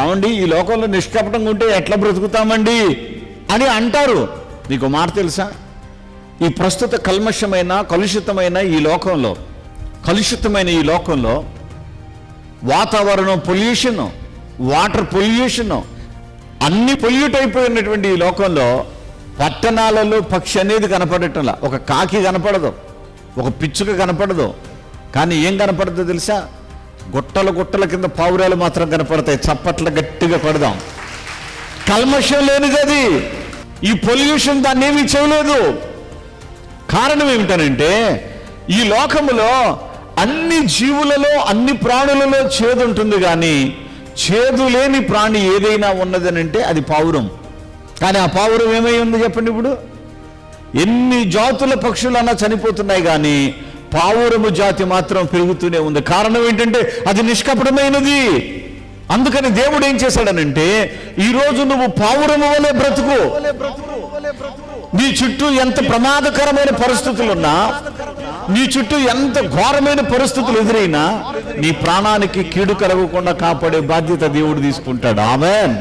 ఏమండి ఈ లోకంలో నిష్కపటంగా ఉంటే ఎట్లా బ్రతుకుతామండి అని అంటారు. మీకు మాట తెలుసా, ఈ ప్రస్తుత కలుషితమైన ఈ లోకంలో వాతావరణం పొల్యూషన్, వాటర్ పొల్యూషన్ అన్ని పొల్యూట్ అయిపోయినటువంటి ఈ లోకంలో పట్టణాలలో పక్షి అనేది కనపడటంలా. ఒక కాకి కనపడదు, ఒక పిచ్చుక కనపడదు, కానీ ఏం కనపడదో తెలుసా? గుట్టల కింద పావురాలు మాత్రం కనపడతాయి. చప్పట్లు గట్టిగా పడదాం. కల్మషం లేనిది అది. ఈ పొల్యూషన్ దాన్ని ఏమీ చేయలేదు. కారణం ఏమిటనంటే ఈ లోకములో అన్ని జీవులలో అన్ని ప్రాణులలో చేదు ఉంటుంది, కానీ చేదు లేని ప్రాణి ఏదైనా ఉన్నదనంటే అది పావురం. కానీ ఆ పావురం ఏమై ఉంది చెప్పండి? ఇప్పుడు ఎన్ని జాతుల పక్షులన్నా చనిపోతున్నాయి, కానీ పావురము జాతి మాత్రం పెరుగుతూనే ఉంది. కారణం ఏంటంటే అది నిష్కపటమైనది. అందుకని దేవుడు ఏం చేశాడనంటే, ఈరోజు నువ్వు పావురము వలె బ్రతుకు. నీ చుట్టూ ఎంత ప్రమాదకరమైన పరిస్థితులున్నా, నీ చుట్టూ ఎంత ఘోరమైన పరిస్థితులు ఎదురైనా నీ ప్రాణానికి కీడు కలగకుండా కాపాడే బాధ్యత దేవుడు తీసుకుంటాడు. ఆమేన్.